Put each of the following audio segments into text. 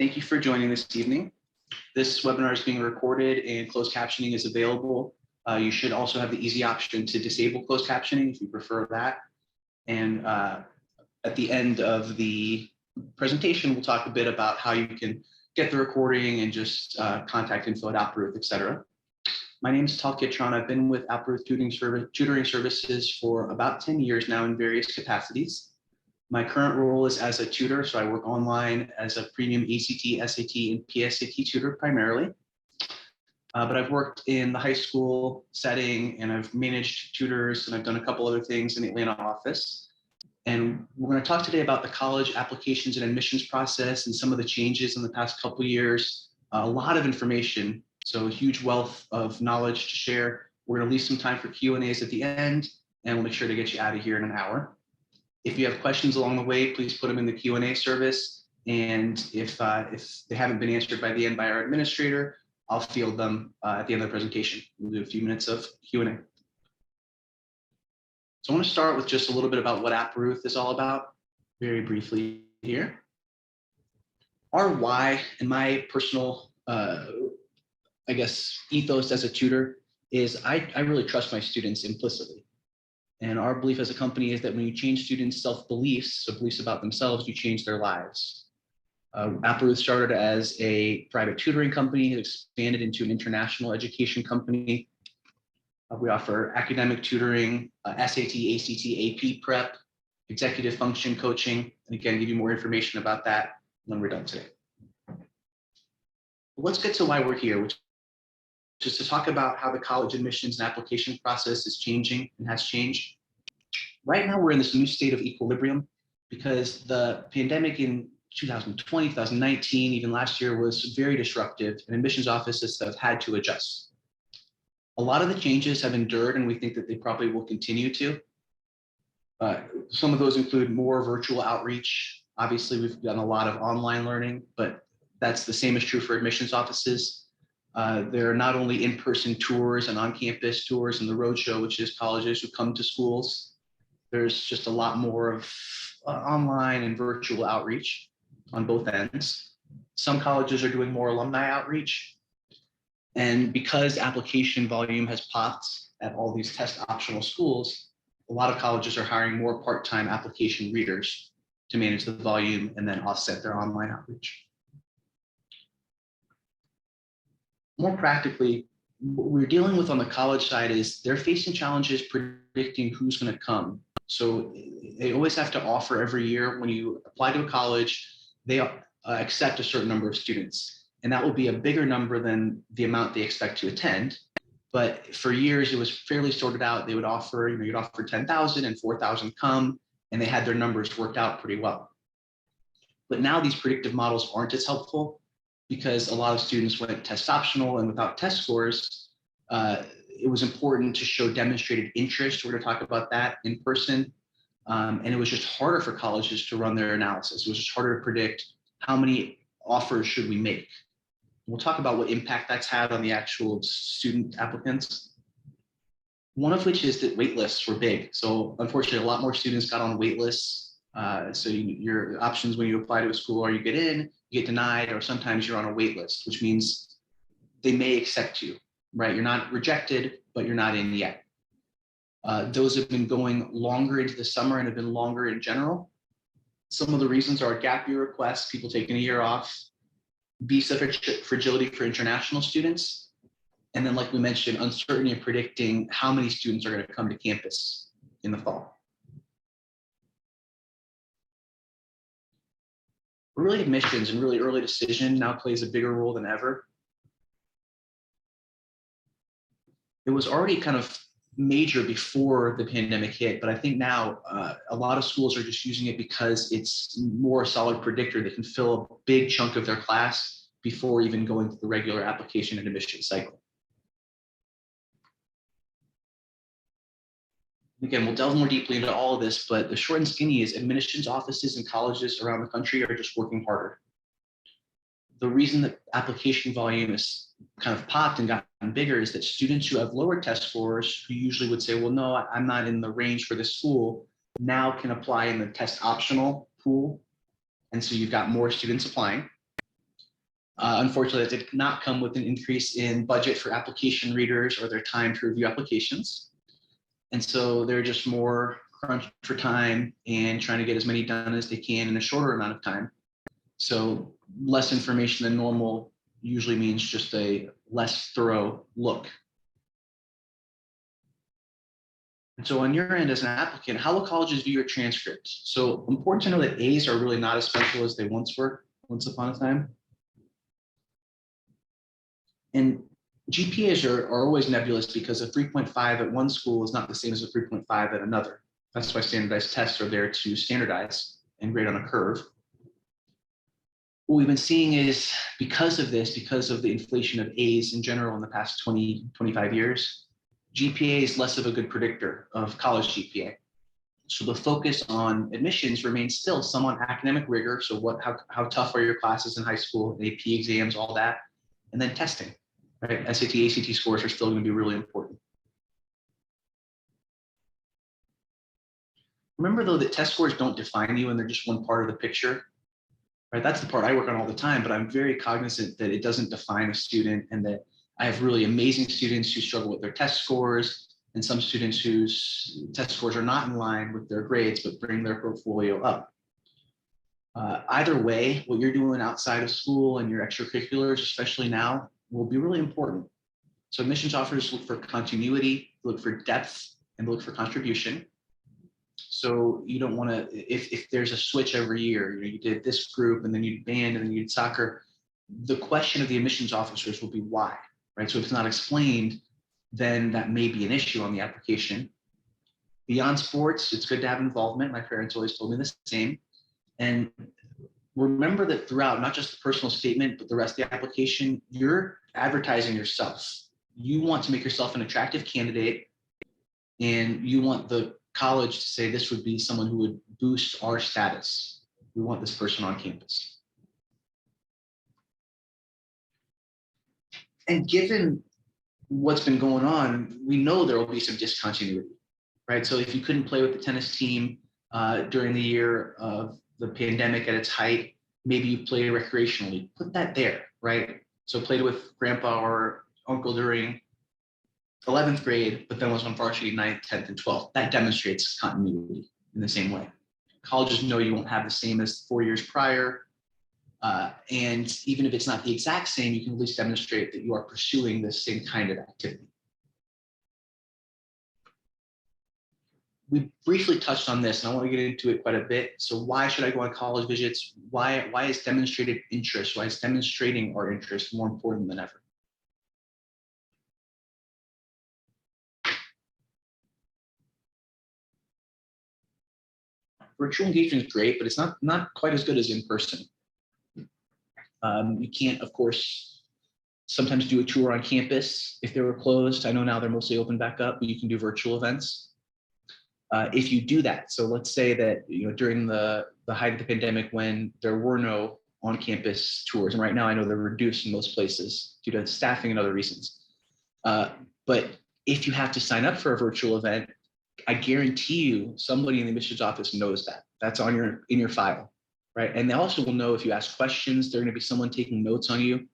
Thank you for joining this evening. This webinar is being recorded and closed captioning is available. You should also have the easy option to disable closed captioning if you prefer that. And at the end of the presentation, we'll talk a bit about how you can get the recording and just contact info at Applerouth, etc. My name is Tal Kitron. I've been with Applerouth tutoring services for about 10 years now in various capacities. My current role is as a tutor, so I work online as a premium ACT, SAT, and PSAT tutor primarily. But I've worked in the high school setting, and I've managed tutors, and I've done a couple other things in the Atlanta office. And we're going to talk today about the college applications and admissions process and some of the changes in the past couple of years. A lot of information, so a huge wealth of knowledge to share. We're going to leave some time for Q&As at the end, and we'll make sure to get you out of here in an hour. If you have questions along the way, please put them in the Q&A service. And if they haven't been answered by the end by our administrator, I'll field them at the end of the presentation. We'll do a few minutes of Q&A. So I want to start with just a little bit about what Applerouth is all about, very briefly here. Our why and my personal, I guess, ethos as a tutor is I really trust my students implicitly. And our belief as a company is that when you change students' self-beliefs, so beliefs about themselves, you change their lives. Applerouth started as a private tutoring company, has expanded into an international education company. We offer academic tutoring, SAT, ACT, AP prep, executive function coaching, and again, give you more information about that when we're done today. Let's get to why we're here, which is to talk about how the college admissions and application process is changing and has changed. Right now, we're in this new state of equilibrium because the pandemic in 2020, 2019, even last year was very disruptive, and admissions offices have had to adjust. A lot of the changes have endured, and we think that they probably will continue to. Some of those include more virtual outreach. Obviously, we've done a lot of online learning, but that's the same is true for admissions offices. There are not only in-person tours and on-campus tours and the roadshow, which is colleges who come to schools. There's just a lot more of online and virtual outreach on both ends. Some colleges are doing more alumni outreach. And because application volume has popped at all these test optional schools, a lot of colleges are hiring more part-time application readers to manage the volume and then offset their online outreach. More practically, what we're dealing with on the college side is they're facing challenges predicting who's going to come. So they always have to offer every year when you apply to a college, they accept a certain number of students. And that will be a bigger number than the amount they expect to attend. But for years, it was fairly sorted out. They would offer, you'd offer 10,000 and 4,000 come, and they had their numbers worked out pretty well. But now these predictive models aren't as helpful because a lot of students went test optional, and without test scores, it was important to show demonstrated interest. We're going to talk about that in person. And it was just harder for colleges to run their analysis. It was just harder to predict how many offers should we make. We'll talk about what impact that's had on the actual student applicants. One of which is that wait lists were big. So unfortunately, a lot more students got on wait lists. So your options when you apply to a school are you get in, you get denied, or sometimes you're on a wait list, which means they may accept you, right? You're not rejected, but you're not in yet. Those have been going longer into the summer and have been longer in general. Some of the reasons are gap year requests, people taking a year off, visa fragility for international students, and then like we mentioned, uncertainty in predicting how many students are going to come to campus in the fall. Early admissions and really early decision now plays a bigger role than ever. It was already kind of major before the pandemic hit, but I think now a lot of schools are just using it because it's more a solid predictor. They can fill a big chunk of their class before even going through the regular application and admission cycle. Again, we'll delve more deeply into all of this, but the short and skinny is admissions offices and colleges around the country are just working harder. The reason that application volume has kind of popped and gotten bigger is that students who have lower test scores, who usually would say, well, no, I'm not in the range for this school, now can apply in the test optional pool. And so you've got more students applying. Unfortunately, that did not come with an increase in budget for application readers or their time to review applications. And so they're just more crunched for time and trying to get as many done as they can in a shorter amount of time. So less information than normal usually means just a less thorough look. And so on your end as an applicant, how will colleges view your transcript? So important to know that A's are really not as special as they once were, once upon a time. And GPAs are always nebulous because a 3.5 at one school is not the same as a 3.5 at another. That's why standardized tests are there to standardize and grade on a curve. What we've been seeing is because of this, because of the inflation of A's in general in the past 20, 25 years, GPA is less of a good predictor of college GPA. So the focus on admissions remains still some on academic rigor. So how tough are your classes in high school, AP exams, all that, and then testing, right? SAT, ACT scores are still going to be really important. Remember though that test scores don't define you and they're just one part of the picture, right? That's the part I work on all the time, but I'm very cognizant that it doesn't define a student and that I have really amazing students who struggle with their test scores and some students whose test scores are not in line with their grades, but bring their portfolio up. Either way, what you're doing outside of school and your extracurriculars, especially now, will be really important. So admissions offers look for continuity, look for depth, and look for contribution. So you don't want to, if there's a switch every year, you did this group and then you did band and then you did soccer, the question of the admissions officers will be why, right? So if it's not explained, then that may be an issue on the application. Beyond sports, it's good to have involvement. My parents always told me the same. And remember that throughout, not just the personal statement, but the rest of the application, you're advertising yourself. You want to make yourself an attractive candidate, and you want the college to say this would be someone who would boost our status. We want this person on campus. And given what's been going on, we know there will be some discontinuity, right? So if you couldn't play with the tennis team during the year of the pandemic at its height, maybe you play recreationally, put that there, right? So played with grandpa or uncle during 11th grade, but then was on varsity 9th, 10th, and 12th. That demonstrates continuity in the same way. Colleges know you won't have the same as 4 years prior. And even if it's not the exact same, you can at least demonstrate that you are pursuing the same kind of activity. We briefly touched on this, and I want to get into it quite a bit. So why should I go on college visits? Why is demonstrated interest, why is demonstrating our interest more important than ever? Virtual engagement is great, but it's not quite as good as in person. You can't, of course, sometimes do a tour on campus if they were closed. I know now they're mostly open back up, but you can do virtual events. If you do that, so let's say that during the height of the pandemic when there were no on-campus tours, and right now I know they're reduced in most places due to staffing and other reasons. But if you have to sign up for a virtual event, I guarantee you somebody in the admissions office knows that. That's in your file, right? And they also will know if you ask questions, there's going to be someone taking notes on you.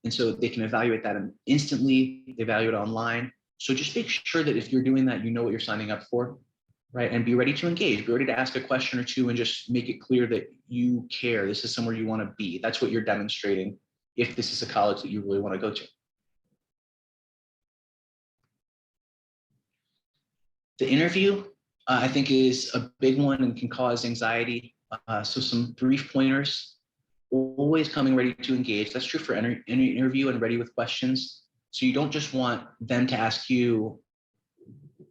And so they can evaluate that instantly, evaluate it online. So just make sure that if you're doing that, you know what you're signing up for, right? And be ready to engage, be ready to ask a question or two and just make it clear that you care. This is somewhere you want to be. That's what you're demonstrating if this is a college that you really want to go to. The interview, I think, is a big one and can cause anxiety. So some brief pointers, always coming ready to engage. That's true for any interview and ready with questions. So you don't just want them to ask you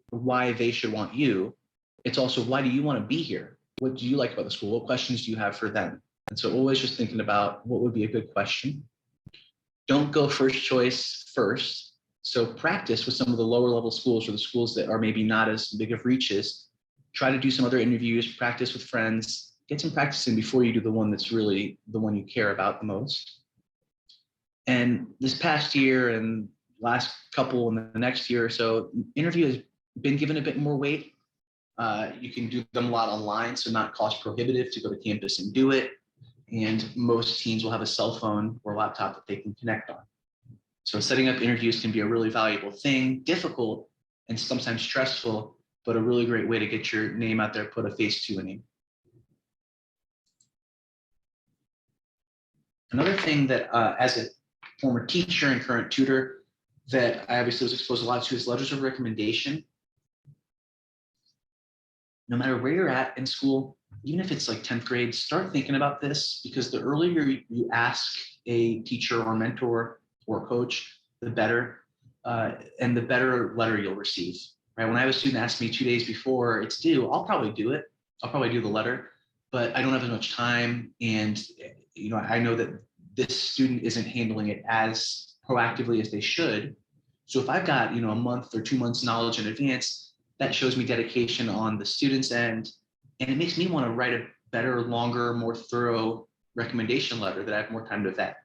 why they should want you. It's also, why do you want to be here? What do you like about the school? What questions do you have for them? And so always just thinking about what would be a good question. Don't go first choice first. So practice with some of the lower level schools or the schools that are maybe not as big of reaches. Try to do some other interviews, practice with friends, get some practice in before you do the one that's really the one you care about the most. And this past year and last couple and the next year or so, interview has been given a bit more weight. You can do them a lot online, so not cost prohibitive to go to campus and do it. and most teens will have a cell phone or laptop that they can connect on. So setting up interviews can be a really valuable thing, difficult and sometimes stressful, but a really great way to get your name out there, put a face to a name. Another thing that as a former teacher and current tutor that I obviously was exposed a lot to is letters of recommendation. No matter where you're at in school, even if it's like 10th grade, start thinking about this, because the earlier you ask a teacher or mentor or coach, the better, and the better letter you'll receive. Right? When I have a student ask me 2 days before it's due, I'll probably do it. I'll probably do the letter, but I don't have as much time, and I know that this student isn't handling it as proactively as they should. So if I've got a month or 2 months knowledge in advance, that shows me dedication on the student's end, and it makes me want to write a better, longer, more thorough recommendation letter that I have more time to vet.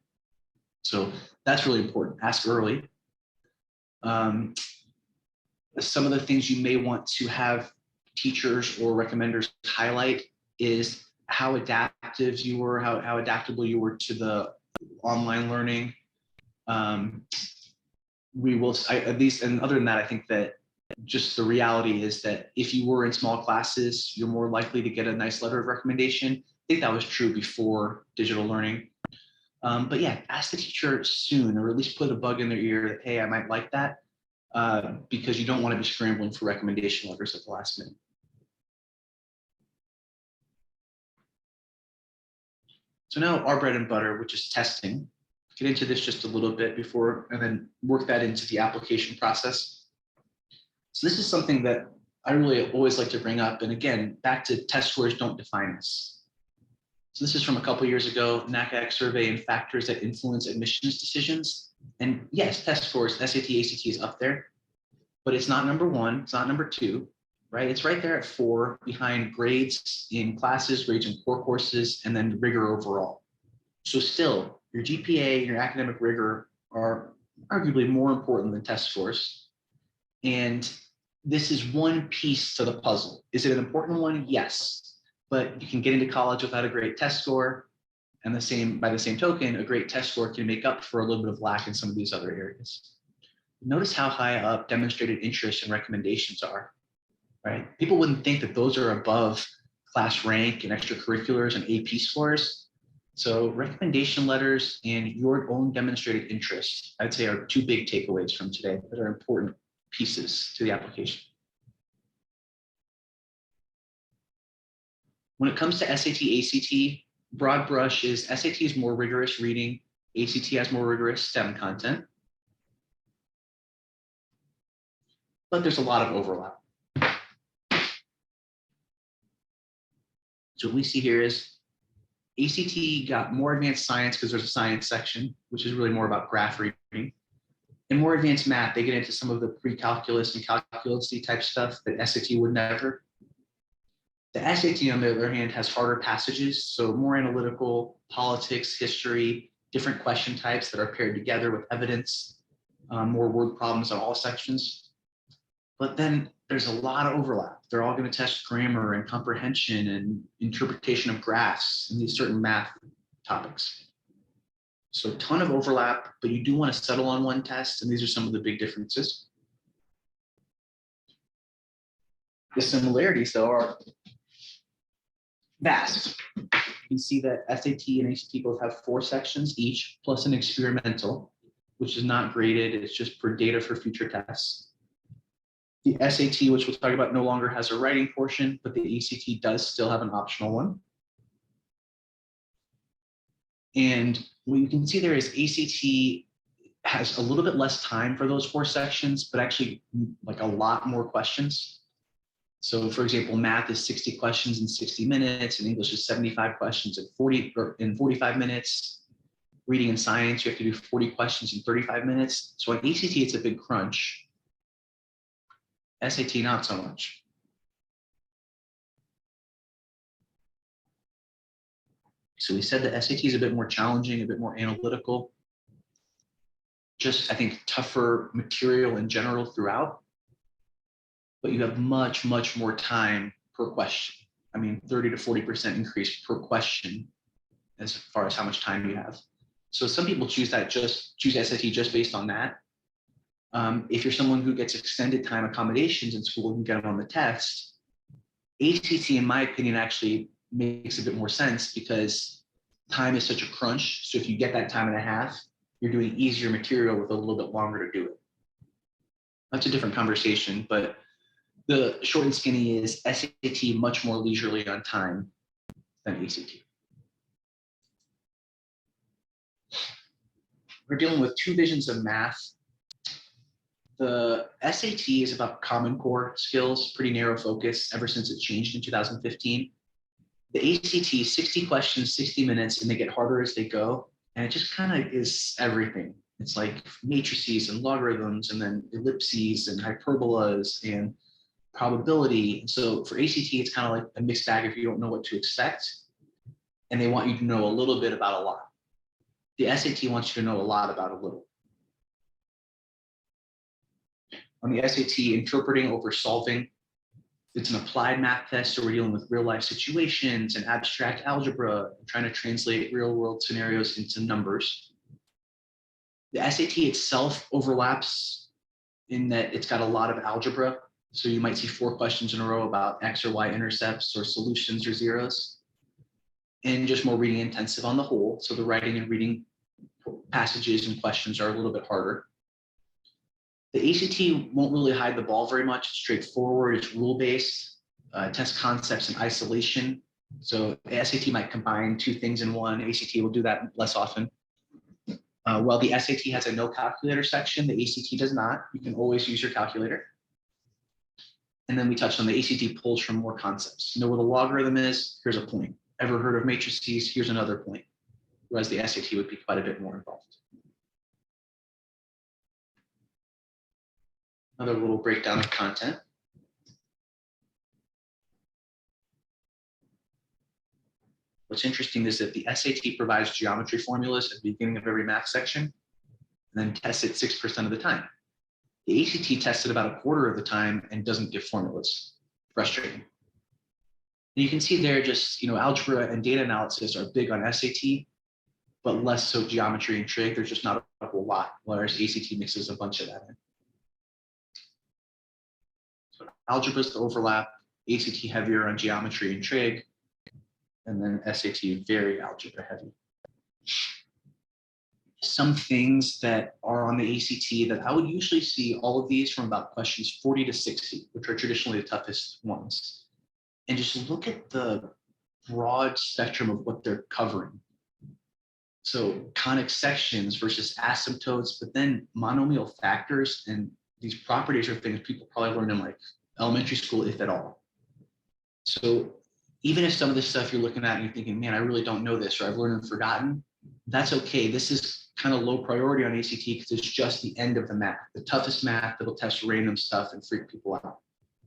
So that's really important. Ask early. Some of the things you may want to have teachers or recommenders highlight is how adaptive you were, how adaptable you were to the online learning. At least, and other than that, I think that just the reality is that if you were in small classes, you're more likely to get a nice letter of recommendation. I think that was true before digital learning. But yeah, ask the teacher soon, or at least put a bug in their ear that, hey, I might like that, because you don't want to be scrambling for recommendation letters at the last minute. So now our bread and butter, which is testing. Get into this just a little bit before, and then work that into the application process. So this is something that I really always like to bring up. And again, back to test scores don't define us. So this is from a couple years ago, NACAC survey and factors that influence admissions decisions. And yes, test scores, SAT, ACT is up there, but it's not number one, it's not number two, right? It's right there at 4 behind grades in classes, grades in core courses, and then rigor overall. So still, your GPA and your academic rigor are arguably more important than test scores. And this is one piece to the puzzle. Is it an important one? Yes, but you can get into college without a great test score. And by the same token, a great test score can make up for a little bit of lack in some of these other areas. Notice how high up demonstrated interest and recommendations are, right? People wouldn't think that those are above class rank and extracurriculars and AP scores. So recommendation letters and your own demonstrated interest, I'd say, are 2 big takeaways from today that are important pieces to the application. When it comes to SAT, ACT, broad brush is SAT is more rigorous reading, ACT has more rigorous STEM content, but there's a lot of overlap. So what we see here is ACT got more advanced science because there's a science section, which is really more about graph reading. And more advanced math, they get into some of the pre-calculus and calculus-y type stuff that SAT would never. The SAT, on the other hand, has harder passages, so more analytical, politics, history, different question types that are paired together with evidence, more word problems on all sections. But then there's a lot of overlap. They're all going to test grammar and comprehension and interpretation of graphs and these certain math topics. So a ton of overlap, but you do want to settle on one test, and these are some of the big differences. The similarities, though, are vast. You can see that SAT and ACT both have 4 sections each, plus an experimental, which is not graded. It's just for data for future tests. The SAT, which we'll talk about, no longer has a writing portion, but the ACT does still have an optional one. And what you can see there is ACT has a little bit less time for those 4 sections, but actually like a lot more questions. So for example, math is 60 questions in 60 minutes, and English is 75 questions in 45 minutes. Reading and science, you have to do 40 questions in 35 minutes. So on ACT, it's a big crunch. SAT, not so much. So we said that SAT is a bit more challenging, a bit more analytical, just I think tougher material in general throughout, but you have much, much more time per question. I mean, 30 to 40% increase per question as far as how much time you have. So some people choose SAT just based on that. If you're someone who gets extended time accommodations in school and get them on the test, ACT, in my opinion, actually makes a bit more sense because time is such a crunch. So if you get that time and a half, you're doing easier material with a little bit longer to do it. That's a different conversation, but the short and skinny is SAT much more leisurely on time than ACT. We're dealing with two visions of math. The SAT is about Common Core skills, pretty narrow focus ever since it changed in 2015. The ACT, 60 questions, 60 minutes, and they get harder as they go. And it just kind of is everything. It's like matrices and logarithms, and then ellipses and hyperbolas and probability. And so for ACT, it's kind of like a mixed bag if you don't know what to expect. And they want you to know a little bit about a lot. The SAT wants you to know a lot about a little. On the SAT, interpreting over solving, it's an applied math test, so we're dealing with real life situations and abstract algebra, trying to translate real world scenarios into numbers. The SAT itself overlaps in that it's got a lot of algebra. So you might see 4 questions in a row about X or Y intercepts or solutions or zeros, and just more reading intensive on the whole. So the writing and reading passages and questions are a little bit harder. The ACT won't really hide the ball very much. It's straightforward, it's rule-based, test concepts in isolation. So the SAT might combine 2 things in one. ACT will do that less often. While the SAT has a no calculator section, the ACT does not. You can always use your calculator. And then we touched on the ACT pulls from more concepts. You know what a logarithm is? Here's a point. Ever heard of matrices? Here's another point. Whereas the SAT would be quite a bit more involved. Another little breakdown of content. What's interesting is that the SAT provides geometry formulas at the beginning of every math section, and then tests it 6% of the time. The ACT tests it about 1/4 of the time and doesn't give formulas. Frustrating. And you can see there just, algebra and data analysis are big on SAT, but less so geometry and trig. There's just not a whole lot, whereas ACT mixes a bunch of that in. So algebra is the overlap, ACT heavier on geometry and trig, and then SAT very algebra heavy. Some things that are on the ACT that I would usually see all of these from about questions 40 to 60, which are traditionally the toughest ones. And just look at the broad spectrum of what they're covering. So conic sections versus asymptotes, but then monomial factors, and these properties are things people probably learned in like elementary school, if at all. So even if some of this stuff you're looking at and you're thinking, man, I really don't know this, or I've learned and forgotten, that's okay. This is kind of low priority on ACT because it's just the end of the math, the toughest math that'll test random stuff and freak people out.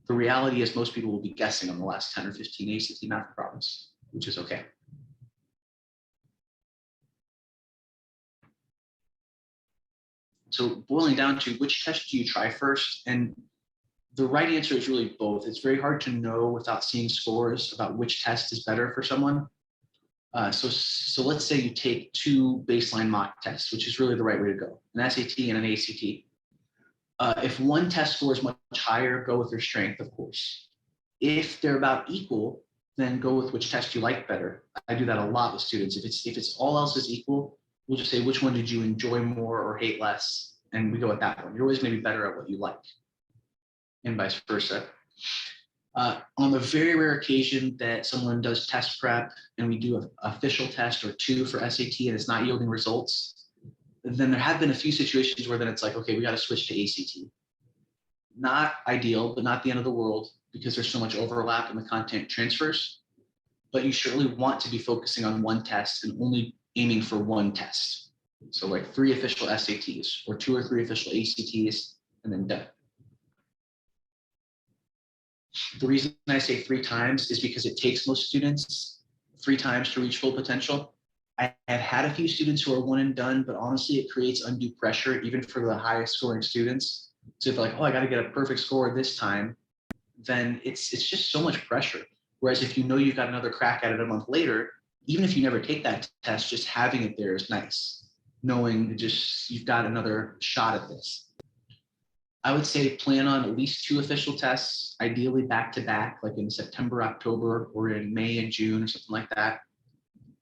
The reality is most people will be guessing on the last 10 or 15 ACT math problems, which is okay. So boiling down to which test do you try first? And the right answer is really both. It's very hard to know without seeing scores about which test is better for someone. So let's say you take 2 baseline mock tests, which is really the right way to go, an SAT and an ACT. If one test score is much higher, go with your strength, of course. If they're about equal, then go with which test you like better. I do that a lot with students. If it's all else is equal, we'll just say, which one did you enjoy more or hate less? And we go with that one. You're always going to be better at what you like, and vice versa. On the very rare occasion that someone does test prep and we do an official test or 2 for SAT and it's not yielding results, then there have been a few situations where then it's like, okay, we got to switch to ACT. Not ideal, but not the end of the world because there's so much overlap in the content transfers. But you surely want to be focusing on one test and only aiming for one test. So like 3 official SATs or 2 or 3 official ACTs and then done. The reason I say 3 times is because it takes most students 3 times to reach full potential. I have had a few students who are one and done, but honestly, it creates undue pressure, even for the highest scoring students. So if they're like, oh, I got to get a perfect score this time, then it's just so much pressure. Whereas if you know you've got another crack at it a month later, even if you never take that test, just having it there is nice, knowing just you've got another shot at this. I would say plan on at least 2 official tests, ideally back to back, like in September, October, or in May and June or something like that.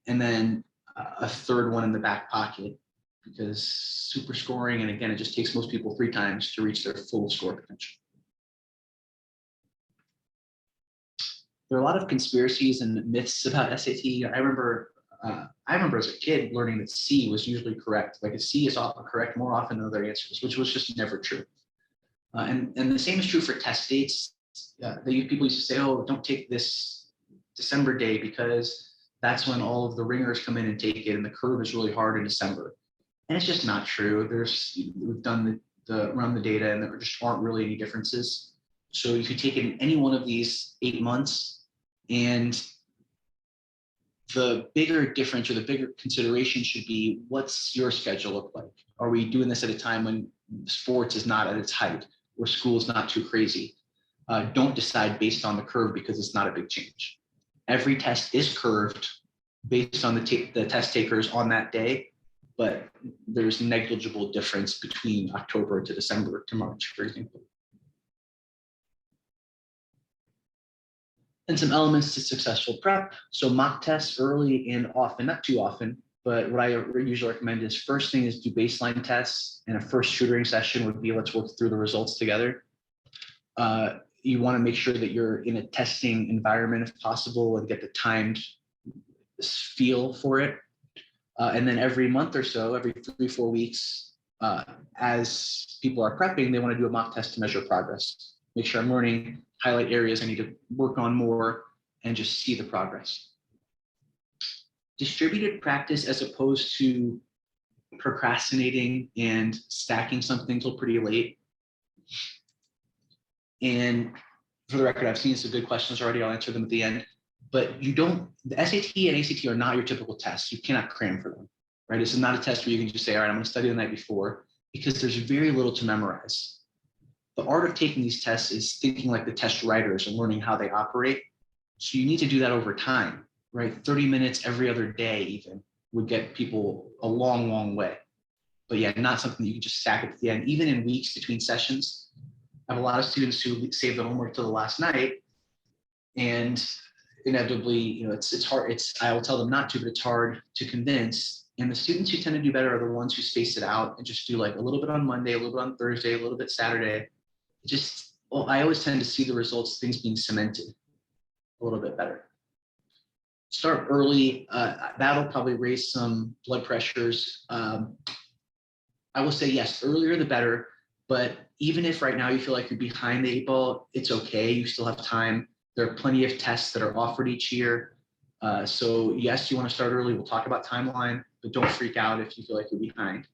And then a third one in the back pocket, because super scoring, and again, it just takes most people 3 times to reach their full score potential. There are a lot of conspiracies and myths about SAT. I remember as a kid learning that C was usually correct. Like a C is often correct more often than other answers, which was just never true. And the same is true for test dates. People used to say, oh, don't take this December day because that's when all of the ringers come in and take it, and the curve is really hard in December. And it's just not true. We've done run the data, and there just aren't really any differences. So you could take it in any one of these 8 months, and the bigger difference or the bigger consideration should be, what's your schedule look like? Are we doing this at a time when sports is not at its height or school is not too crazy? Don't decide based on the curve because it's not a big change. Every test is curved based on the test takers on that day, but there's negligible difference between October to December to March, for example. And some elements to successful prep. So mock tests early and often, not too often, but what I usually recommend is first thing is do baseline tests, and a first tutoring session would be let's work through the results together. You want to make sure that you're in a testing environment if possible and get the timed feel for it. And then every month or so, every 3-4 weeks, as people are prepping, they want to do a mock test to measure progress. Make sure I'm learning, highlight areas I need to work on more, and just see the progress. Distributed practice as opposed to procrastinating and stacking something till pretty late. And for the record, I've seen some good questions already. I'll answer them at the end. But the SAT and ACT are not your typical tests. You cannot cram for them, right? This is not a test where you can just say, all right, I'm going to study the night before, because there's very little to memorize. The art of taking these tests is thinking like the test writers and learning how they operate. So you need to do that over time, right? 30 minutes every other day even would get people a long, long way. But yeah, not something that you can just stack at the end. Even in weeks between sessions, I have a lot of students who save the homework till the last night, and inevitably, it's hard. I will tell them not to, but it's hard to convince. And the students who tend to do better are the ones who space it out and just do like a little bit on Monday, a little bit on Thursday, a little bit Saturday. I always tend to see the results, things being cemented a little bit better. Start early. That'll probably raise some blood pressures. I will say, yes, earlier the better. But even if right now you feel like you're behind the 8 ball, it's okay. You still have time. There are plenty of tests that are offered each year. So yes, you want to start early. We'll talk about timeline, but don't freak out if you feel like you're behind.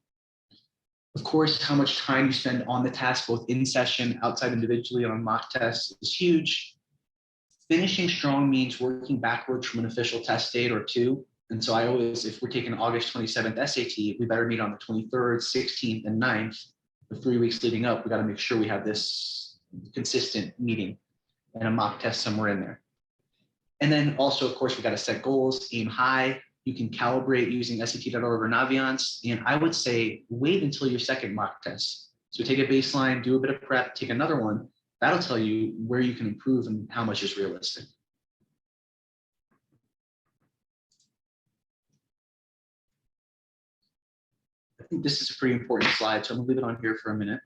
Of course, how much time you spend on the task, both in session, outside individually, on mock tests is huge. Finishing strong means working backwards from an official test date or 2. And so I always, if we're taking August 27th SAT, we better meet on the 23rd, 16th, and 9th. The 3 weeks leading up, we got to make sure we have this consistent meeting and a mock test somewhere in there. And then also, of course, we got to set goals, aim high. You can calibrate using SAT.org or Naviance. And I would say wait until your second mock test. So take a baseline, do a bit of prep, take another one. That'll tell you where you can improve and how much is realistic. I think this is a pretty important slide, so I'm gonna leave it on here for a minute.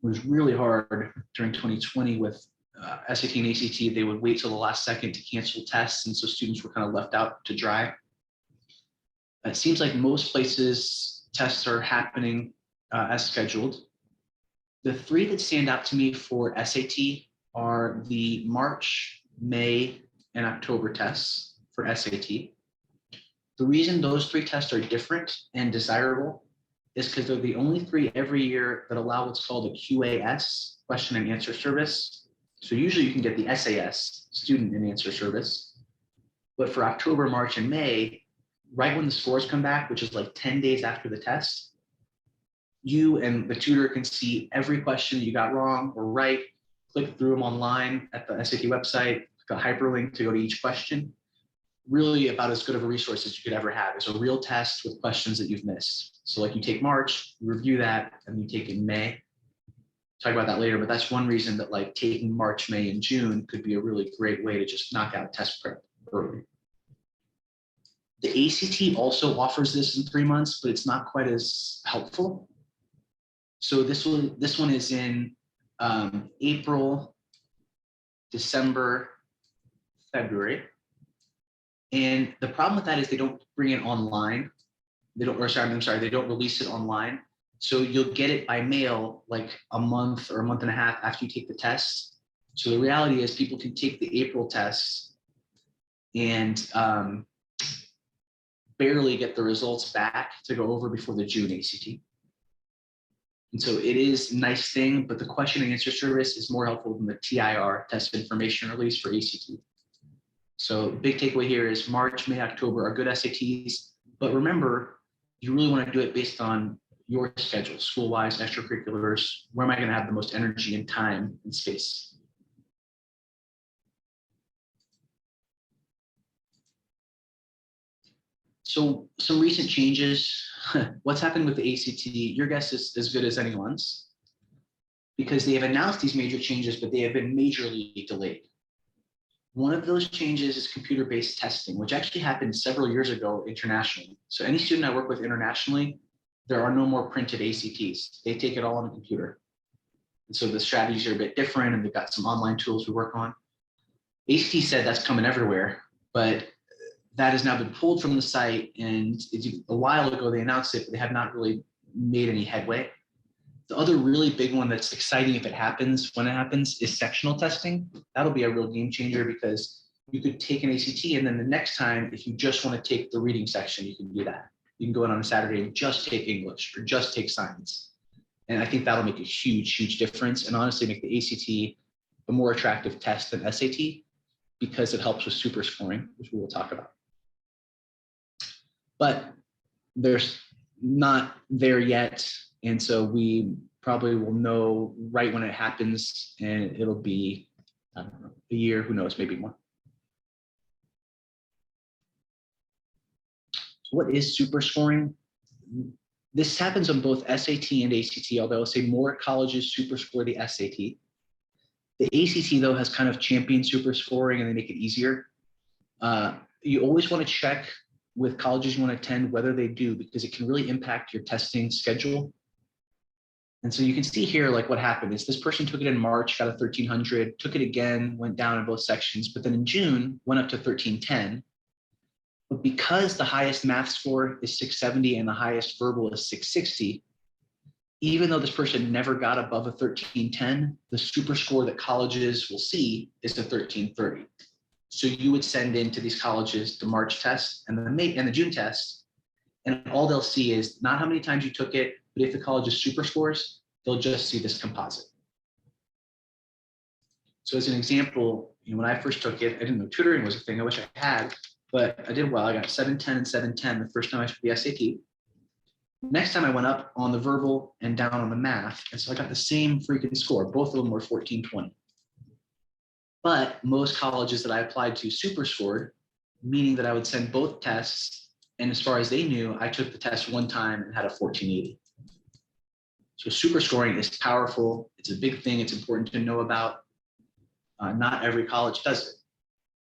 It was really hard during 2020 with SAT and ACT. They would wait till the last second to cancel tests, and so students were kind of left out to dry. It seems like most places tests are happening as scheduled. The 3 that stand out to me for SAT are the March, May, and October tests for SAT. The reason those 3 tests are different and desirable is because they're the only 3 every year that allow what's called a QAS, question and answer service. So usually you can get the SAS, student and answer service. But for October, March, and May, right when the scores come back, which is like 10 days after the test, you and the tutor can see every question you got wrong or right, click through them online at the SAT website, like a hyperlink to go to each question. Really about as good of a resource as you could ever have. It's a real test with questions that you've missed. So like you take March, you review that, and you take in May. Talk about that later, but that's one reason that like taking March, May, and June could be a really great way to just knock out test prep early. The ACT also offers this in 3 months, but it's not quite as helpful. So this one is in April, December, February. And the problem with that is they don't bring it online. They don't release it online. So you'll get it by mail like a month or a month and a half after you take the test. So the reality is people can take the April tests and barely get the results back to go over before the June ACT. And so it is a nice thing, but the question and answer service is more helpful than the TIR, test information release for ACT. So big takeaway here is March, May, October are good SATs, but remember, you really want to do it based on your schedule, school-wise, extracurriculars. Where am I going to have the most energy and time and space? So some recent changes. What's happened with the ACT? Your guess is as good as anyone's, because they have announced these major changes, but they have been majorly delayed. One of those changes is computer-based testing, which actually happened several years ago internationally. So any student I work with internationally, there are no more printed ACTs. They take it all on a computer. And so the strategies are a bit different, and they've got some online tools we work on. ACT said that's coming everywhere, but that has now been pulled from the site, and a while ago they announced it, but they have not really made any headway. The other really big one that's exciting if it happens, when it happens, is sectional testing. That'll be a real game changer, because you could take an ACT, and then the next time, if you just want to take the reading section, you can do that. You can go in on a Saturday and just take English or just take science. And I think that'll make a huge, huge difference, and honestly make the ACT a more attractive test than SAT, because it helps with super scoring, which we will talk about. But there's not there yet. And so we probably will know right when it happens, and it'll be, I don't know, a year, who knows, maybe more. So what is super scoring? This happens on both SAT and ACT, although I'll say more colleges super score the SAT. The ACT, though, has kind of championed super scoring, and they make it easier. You always want to check with colleges you want to attend whether they do, because it can really impact your testing schedule. And so you can see here, like what happened is this person took it in March, got a 1300, took it again, went down in both sections, but then in June went up to 1310. But because the highest math score is 670 and the highest verbal is 660, even though this person never got above a 1310, the super score that colleges will see is a 1330. So you would send in to these colleges the March test and the June test, and all they'll see is not how many times you took it, but if the college is super scores, they'll just see this composite. So as an example, when I first took it, I didn't know tutoring was a thing. I wish I had, but I did well. I got 710 and 710 the first time I took the SAT. Next time I went up on the verbal and down on the math, and so I got the same freaking score. Both of them were 1420. But most colleges that I applied to super scored, meaning that I would send both tests, and as far as they knew, I took the test one time and had a 1480. So super scoring is powerful. It's a big thing. It's important to know about. Not every college does it,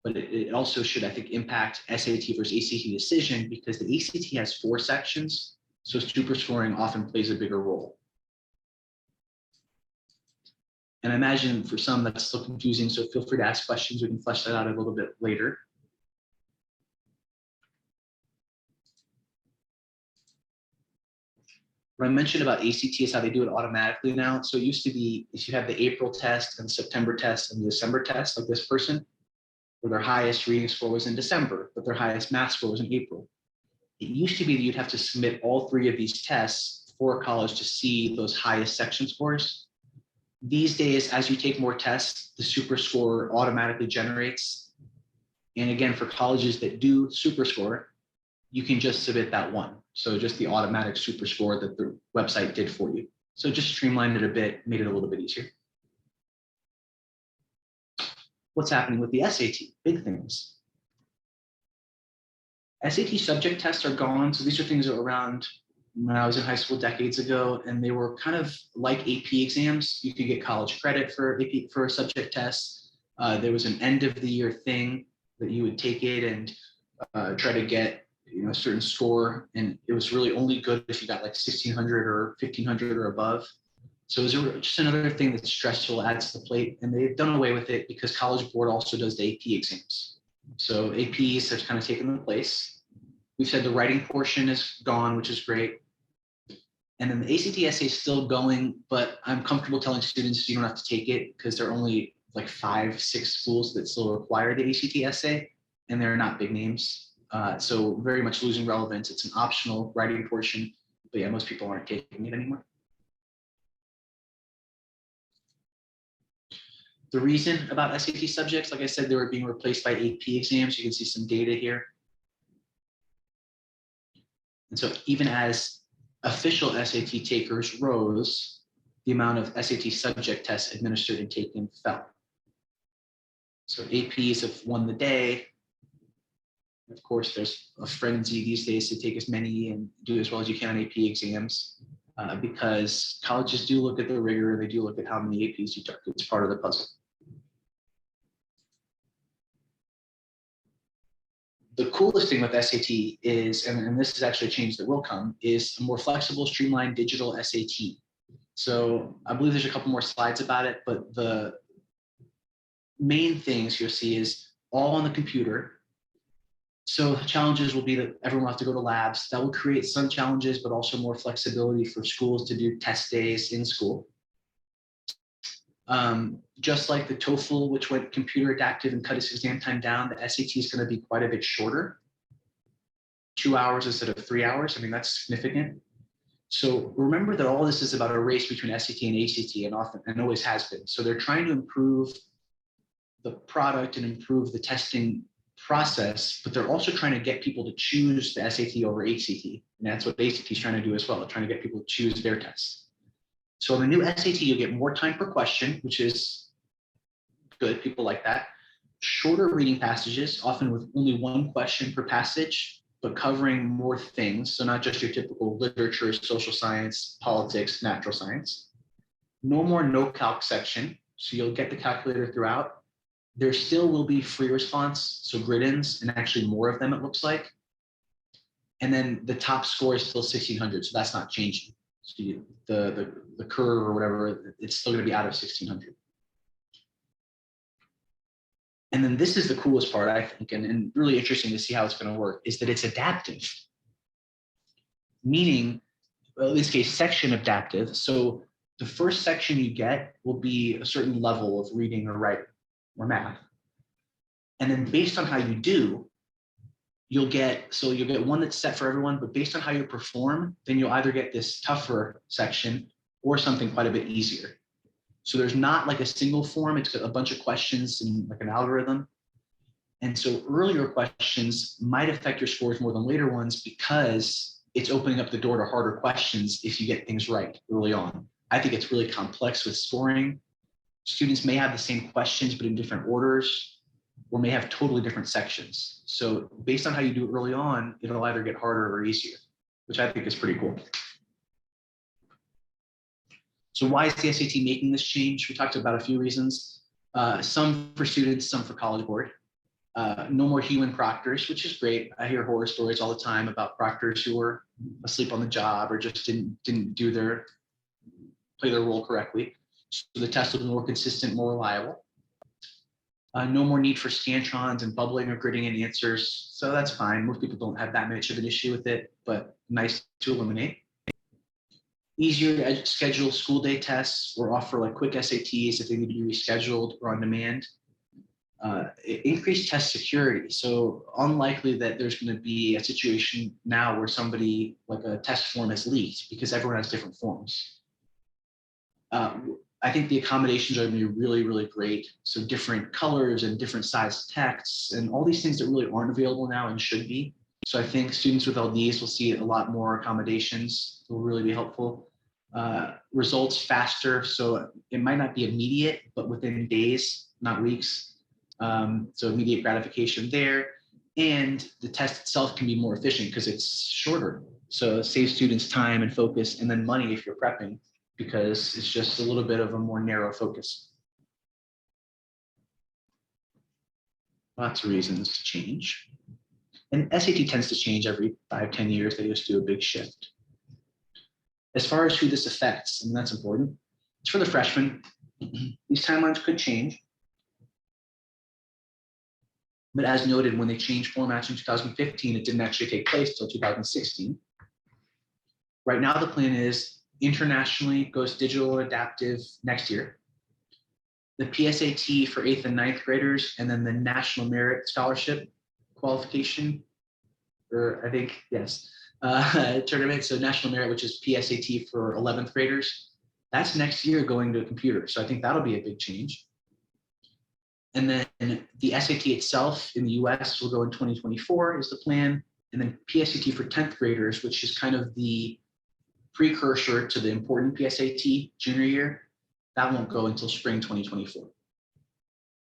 but it also should, I think, impact SAT versus ACT decision, because the ACT has 4 sections, so super scoring often plays a bigger role. And I imagine for some that's still confusing, so feel free to ask questions. We can flesh that out a little bit later. What I mentioned about ACT is how they do it automatically now. So it used to be, if you have the April test and the September test and the December test, like this person, where their highest reading score was in December, but their highest math score was in April. It used to be that you'd have to submit all 3 of these tests for a college to see those highest section scores. These days, as you take more tests, the super score automatically generates. And again, for colleges that do super score, you can just submit that one. So just the automatic super score that the website did for you. So just streamlined it a bit, made it a little bit easier. what's happening with the SAT, big things. SAT subject tests are gone. So these are things that were around when I was in high school decades ago, and they were kind of like AP exams. You could get college credit for AP for subject tests. There was an end of the year thing that you would take it and try to get a certain score, and it was really only good if you got like 1600 or 1500 or above. So it was just another thing that's stressful, adds to the plate, and they've done away with it because College Board also does the AP exams. So APs have kind of taken the place. We've said the writing portion is gone, which is great. And then the ACT essay is still going, but I'm comfortable telling students you don't have to take it because there are only like 5, 6 schools that still require the ACT essay, and they're not big names. So very much losing relevance. It's an optional writing portion, but yeah, most people aren't taking it anymore. The reason about SAT subjects, like I said, they were being replaced by AP exams. You can see some data here. And so even as official SAT takers rose, the amount of SAT subject tests administered and taken fell. So APs have won the day. Of course, there's a frenzy these days to take as many and do as well as you can on AP exams because colleges do look at the rigor. They do look at how many APs you took. It's part of the puzzle. The coolest thing with SAT is, and this is actually a change that will come, is a more flexible, streamlined digital SAT. So I believe there's a couple more slides about it, but the main things you'll see is all on the computer. So challenges will be that everyone will have to go to labs. That will create some challenges, but also more flexibility for schools to do test days in school. Just like the TOEFL, which went computer adaptive and cut its exam time down, the SAT is going to be quite a bit shorter, 2 hours instead of 3 hours. I mean, that's significant. So remember that all this is about a race between SAT and ACT, and often and always has been. So they're trying to improve the product and improve the testing process, but they're also trying to get people to choose the SAT over ACT. And that's what ACT is trying to do as well. They're trying to get people to choose their tests. So in the new SAT, you'll get more time per question, which is good. People like that. Shorter reading passages, often with only one question per passage, but covering more things. So not just your typical literature, social science, politics, natural science. No more no-calc section. So you'll get the calculator throughout. There still will be free response, so grid-ins, and actually more of them, it looks like. And then the top score is still 1600, so that's not changing. So the curve or whatever, it's still going to be out of 1600. And then this is the coolest part, I think, and really interesting to see how it's going to work, is that it's adaptive. Meaning, well, in this case, section adaptive. So the first section you get will be a certain level of reading or writing or math. And then based on how you do, you'll get one that's set for everyone, but based on how you perform, then you'll either get this tougher section or something quite a bit easier. So there's not like a single form, it's a bunch of questions and like an algorithm. And so earlier questions might affect your scores more than later ones because it's opening up the door to harder questions if you get things right early on. I think it's really complex with scoring. Students may have the same questions, but in different orders, or may have totally different sections. So based on how you do it early on, it'll either get harder or easier, which I think is pretty cool. So why is the SAT making this change? We talked about a few reasons. Some for students, some for College Board. No more human proctors, which is great. I hear horror stories all the time about proctors who were asleep on the job or just didn't play their role correctly. So the test will be more consistent, more reliable. No more need for scantrons and bubbling or gridding in answers. So that's fine. Most people don't have that much of an issue with it, but nice to eliminate. Easier to schedule school day tests or offer like quick SATs if they need to be rescheduled or on demand. Increased test security. So unlikely that there's going to be a situation now where somebody like a test form is leaked because everyone has different forms. I think the accommodations are going to be really, really great. So different colors and different size texts and all these things that really aren't available now and should be. So I think students with LDs will see a lot more accommodations. It will really be helpful. Results faster. So it might not be immediate, but within days, not weeks. So immediate gratification there. And the test itself can be more efficient because it's shorter. So it saves students time and focus, and then money if you're prepping, because it's just a little bit of a more narrow focus. Lots of reasons to change. And SAT tends to change every 5-10 years. They just do a big shift. As far as who this affects, and that's important, it's for the freshmen. These timelines could change. But as noted, when they changed formats in 2015, it didn't actually take place until 2016. Right now, the plan is internationally goes digital and adaptive next year. The PSAT for 8th and 9th graders, and then the National Merit Scholarship qualification, or I think, yes, tournament. So National Merit, which is PSAT for 11th graders, that's next year going to a computer. So I think that'll be a big change. And then the SAT itself in the US will go in 2024 is the plan. And then PSAT for 10th graders, which is kind of the precursor to the important PSAT junior year, that won't go until spring 2024. All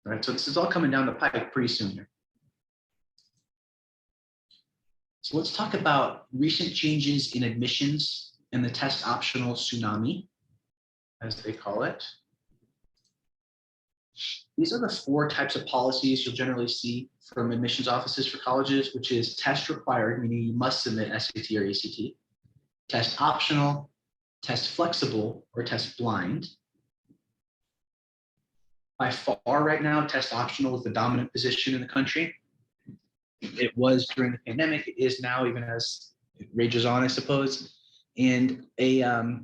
right, so this is all coming down the pipe pretty soon here. So let's talk about recent changes in admissions and the test optional tsunami, as they call it. These are the 4 types of policies you'll generally see from admissions offices for colleges, which is test required, meaning you must submit SAT or ACT, test optional, test flexible, or test blind. By far right now, test optional is the dominant position in the country. It was during the pandemic, it is now, even as it rages on, I suppose. And a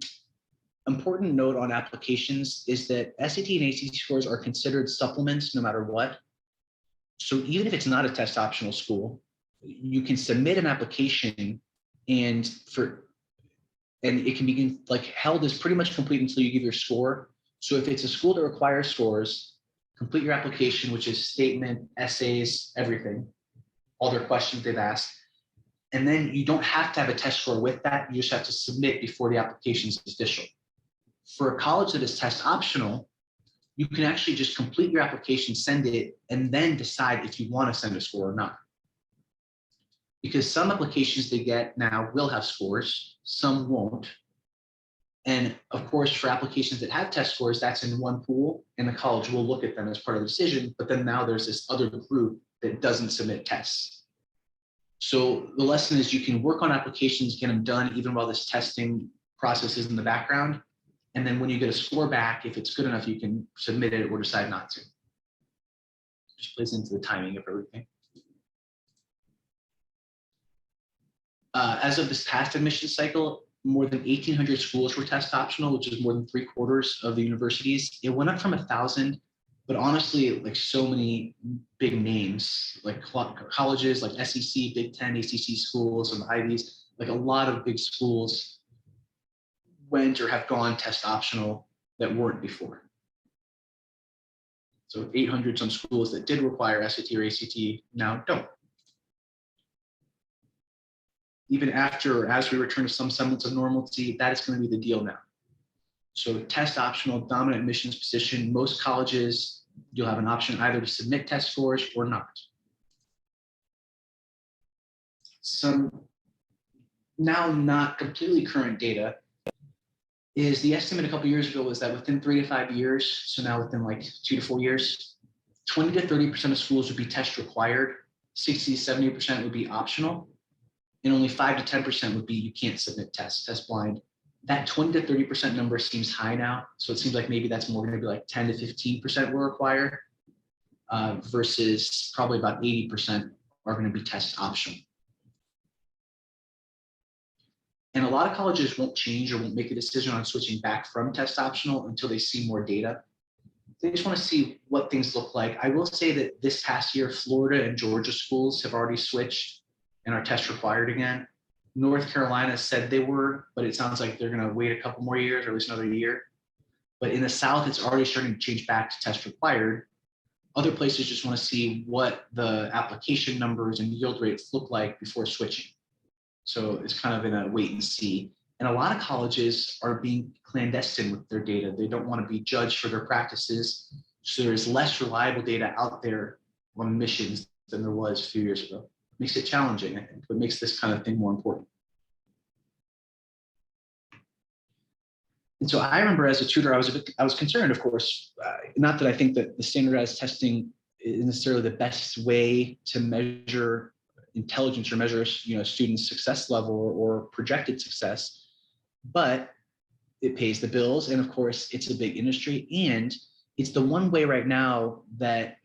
important note on applications is that SAT and ACT scores are considered supplements no matter what. So even if it's not a test optional school, you can submit an application and it can be like held as pretty much complete until you give your score. So if it's a school that requires scores, complete your application, which is statement, essays, everything, all their questions they've asked. And then you don't have to have a test score with that. You just have to submit before the application is official. For a college that is test optional, you can actually just complete your application, send it, and then decide if you want to send a score or not. Because some applications they get now will have scores, some won't. And of course, for applications that have test scores, that's in one pool, and the college will look at them as part of the decision. But then now there's this other group that doesn't submit tests. So the lesson is you can work on applications, get them done, even while this testing process is in the background. And then when you get a score back, if it's good enough, you can submit it or decide not to. Just plays into the timing of everything. As of this past admission cycle, more than 1,800 schools were test optional, which is more than 3/4 of the universities. It went up from 1,000, but honestly, like so many big names, like colleges like SEC, Big Ten, ACC schools, and the Ivies, like a lot of big schools went or have gone test optional that weren't before. So 800 some schools that did require SAT or ACT now don't. Even after or as we return to some semblance of normalcy, that is going to be the deal now. So test optional, dominant admissions position, most colleges, you'll have an option either to submit test scores or not. Some now not completely current data is the estimate a couple years ago was that within 3 to 5 years, so now within like 2 to 4 years, 20 to 30% of schools would be test required, 60 to 70% would be optional, and only 5 to 10% would be you can't submit tests, test blind. That 20 to 30% number seems high now, so it seems like maybe that's more going to be like 10 to 15% will require, versus probably about 80% are going to be test optional. And a lot of colleges won't change or won't make a decision on switching back from test optional until they see more data. They just want to see what things look like. I will say that this past year, Florida and Georgia schools have already switched and are test required again. North Carolina said they were, but it sounds like they're going to wait a couple more years or at least another year. But in the South, it's already starting to change back to test required. Other places just want to see what the application numbers and yield rates look like before switching. So it's kind of in a wait and see. And a lot of colleges are being clandestine with their data. They don't want to be judged for their practices. So there's less reliable data out there on admissions than there was a few years ago. Makes it challenging, I think, but makes this kind of thing more important. And so I remember as a tutor, I was concerned, of course, not that I think that the standardized testing is necessarily the best way to measure intelligence or measure, students' success level or projected success, but it pays the bills. And of course, it's a big industry. And it's the one way right now that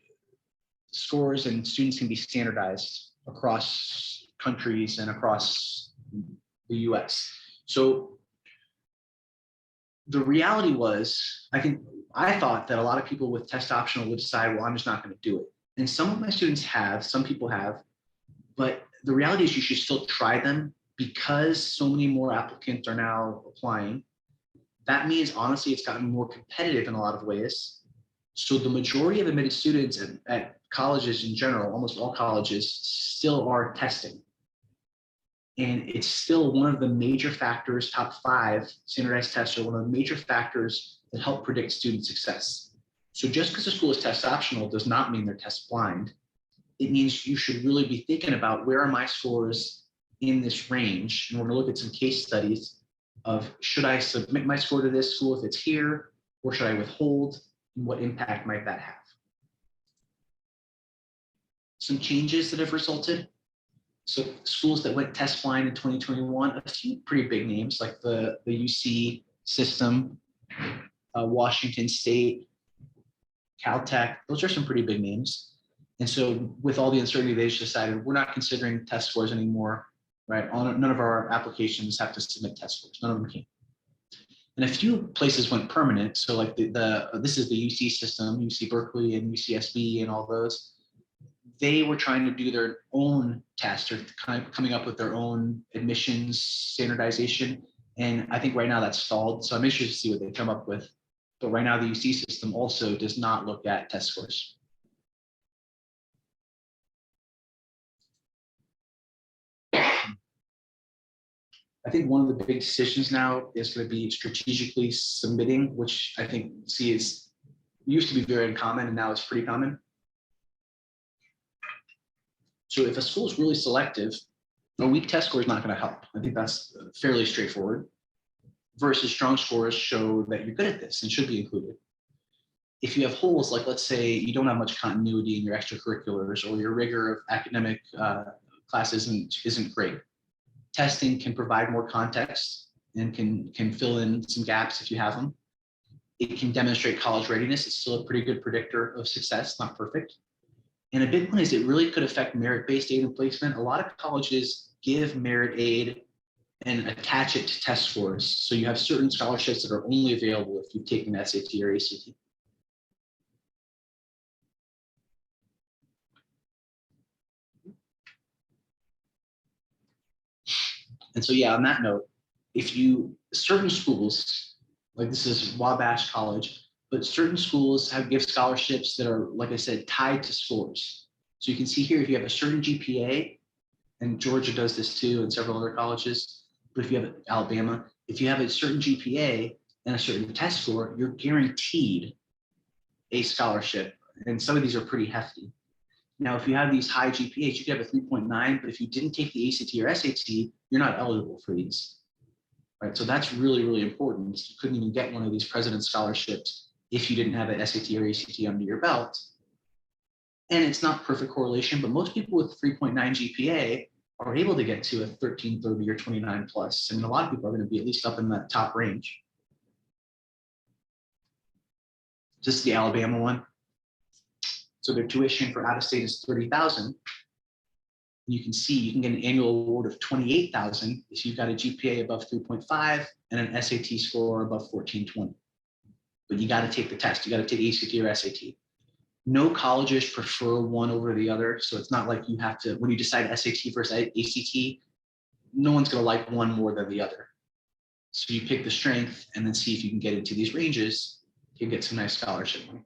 scores and students can be standardized across countries and across the US. So the reality was, I thought that a lot of people with test optional would decide, well, I'm just not going to do it. And some of my students have, some people have, but the reality is you should still try them because so many more applicants are now applying. That means, honestly, it's gotten more competitive in a lot of ways. So the majority of admitted students at colleges in general, almost all colleges, still are testing. And it's still one of the major factors, top 5 standardized tests are one of the major factors that help predict student success. So just because a school is test optional does not mean they're test blind. It means you should really be thinking about, where are my scores in this range? And we're going to look at some case studies of, should I submit my score to this school if it's here, or should I withhold, and what impact might that have? Some changes that have resulted. So schools that went test blind in 2021, a few pretty big names like the UC system, Washington State, Caltech, those are some pretty big names. And so with all the uncertainty, they just decided, we're not considering test scores anymore, right? None of our applications have to submit test scores, none of them can. And a few places went permanent. So like this is the UC system, UC Berkeley and UCSB and all those. They were trying to do their own test, or kind of coming up with their own admissions standardization. And I think right now that's stalled. So I'm interested to see what they come up with. But right now the UC system also does not look at test scores. I think one of the big decisions now is going to be strategically submitting, which I think used to be very uncommon and now it's pretty common. So if a school is really selective, a weak test score is not going to help. I think that's fairly straightforward. Versus strong scores show that you're good at this and should be included. If you have holes, like let's say you don't have much continuity in your extracurriculars, or your rigor of academic classes isn't great, testing can provide more context and can fill in some gaps if you have them. It can demonstrate college readiness. It's still a pretty good predictor of success, not perfect. And a big one is it really could affect merit-based aid and placement. A lot of colleges give merit aid and attach it to test scores. So you have certain scholarships that are only available if you've taken SAT or ACT. And so, yeah, on that note, certain schools, like this is Wabash College, but certain schools give scholarships that are, like I said, tied to scores. So you can see here, if you have a certain GPA, and Georgia does this too, and several other colleges, but if you have Alabama, if you have a certain GPA and a certain test score, you're guaranteed a scholarship. And some of these are pretty hefty. Now, if you have these high GPAs, you could have a 3.9, but if you didn't take the ACT or SAT, you're not eligible for these. Right? So that's really, really important. You couldn't even get one of these President's scholarships if you didn't have an SAT or ACT under your belt. And it's not perfect correlation, but most people with 3.9 GPA are able to get to a 1330 or 29 plus. I mean, a lot of people are going to be at least up in that top range. This is the Alabama one. So their tuition for out of state is $30,000. You can see you can get an annual award of $28,000 if you've got a GPA above 3.5 and an SAT score above 1420. But you got to take the test. You got to take ACT or SAT. No colleges prefer one over the other. So it's not like you have to, when you decide SAT versus ACT, no one's going to like one more than the other. So you pick the strength and then see if you can get into these ranges. You can get some nice scholarship money.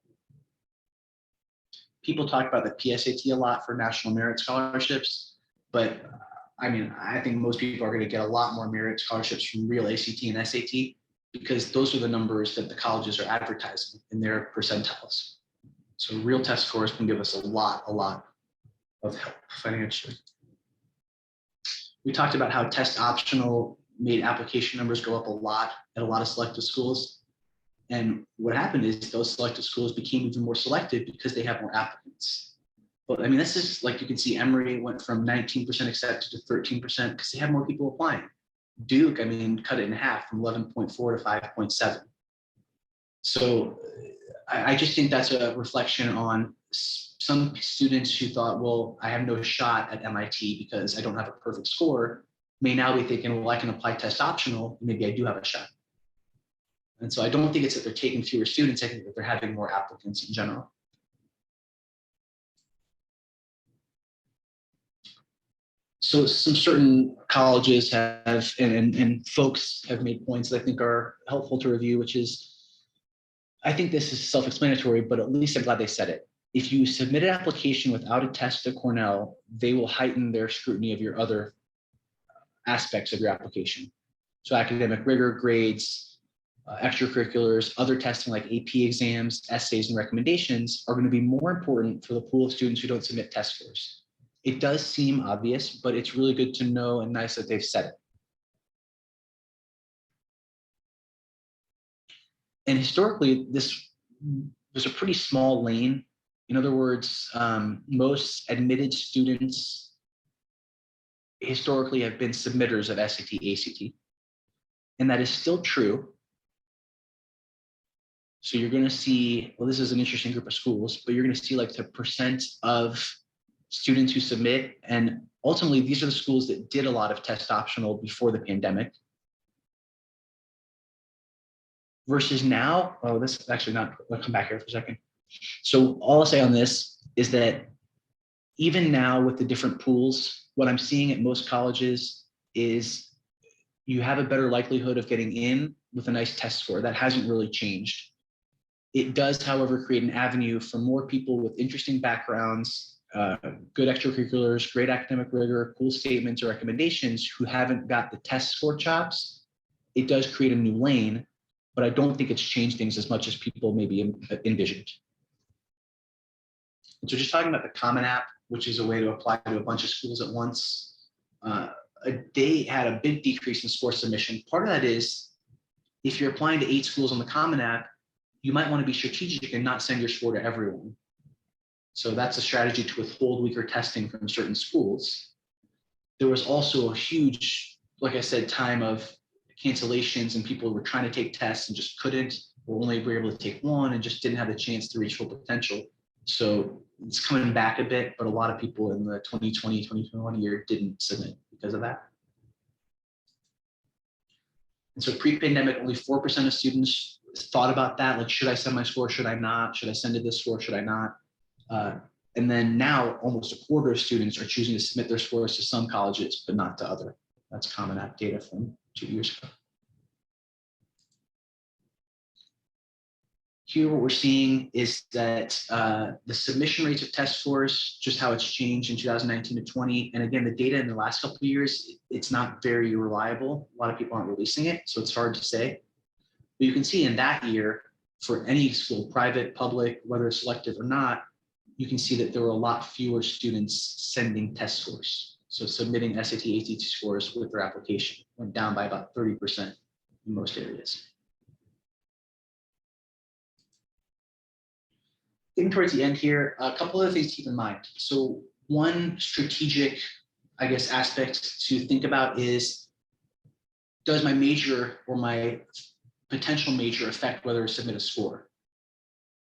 People talk about the PSAT a lot for national merit scholarships, but I mean, I think most people are going to get a lot more merit scholarships from real ACT and SAT because those are the numbers that the colleges are advertising in their percentiles. So real test scores can give us a lot of help financially. We talked about how test optional made application numbers go up a lot at a lot of selective schools. And what happened is those selective schools became even more selective because they have more applicants. But I mean, this is like, you can see Emory went from 19% accepted to 13% because they have more people applying. Duke, I mean, cut it in half from 11.4 to 5.7. So I just think that's a reflection on some students who thought, well, I have no shot at MIT because I don't have a perfect score, may now be thinking, well, I can apply test optional, maybe I do have a shot. And so I don't think it's that they're taking fewer students, I think that they're having more applicants in general. So some certain colleges have, and folks have made points that I think are helpful to review, which is, I think this is self-explanatory, but at least I'm glad they said it. If you submit an application without a test to Cornell, they will heighten their scrutiny of your other aspects of your application. So academic rigor, grades, extracurriculars, other testing like AP exams, essays, and recommendations are going to be more important for the pool of students who don't submit test scores. It does seem obvious, but it's really good to know and nice that they've said it. And historically, this was a pretty small lane. In other words, most admitted students historically have been submitters of SAT, ACT. And that is still true. So you're going to see, well, this is an interesting group of schools, but you're going to see like the percent of students who submit. And ultimately, these are the schools that did a lot of test optional before the pandemic. Versus now, oh, this is actually not, I'll come back here for a second. So all I'll say on this is that even now with the different pools, what I'm seeing at most colleges is you have a better likelihood of getting in with a nice test score. That hasn't really changed. It does, however, create an avenue for more people with interesting backgrounds, good extracurriculars, great academic rigor, cool statements or recommendations who haven't got the test score chops. It does create a new lane, but I don't think it's changed things as much as people maybe envisioned. So just talking about the Common App, which is a way to apply to a bunch of schools at once, they had a big decrease in score submission. Part of that is if you're applying to 8 schools on the Common App, you might want to be strategic and not send your score to everyone. So that's a strategy to withhold weaker testing from certain schools. There was also a huge, like I said, time of cancellations and people were trying to take tests and just couldn't, or only were able to take one and just didn't have the chance to reach full potential. So it's coming back a bit, but a lot of people in the 2020, 2021 year didn't submit because of that. And so pre-pandemic, only 4% of students thought about that. Like, should I send my score? Should I not? Should I send it this score? Should I not? And then now almost a quarter of students are choosing to submit their scores to some colleges, but not to other. That's Common App data from 2 years ago. Here, what we're seeing is that the submission rates of test scores, just how it's changed in 2019 to 20. And again, the data in the last couple of years, it's not very reliable. A lot of people aren't releasing it, so it's hard to say. But you can see in that year, for any school, private, public, whether it's selective or not, you can see that there were a lot fewer students sending test scores. So submitting SAT, ACT scores with their application went down by about 30% in most areas. Getting towards the end here, a couple of things to keep in mind. So one strategic, I guess, aspect to think about is, does my major or my potential major affect whether I submit a score?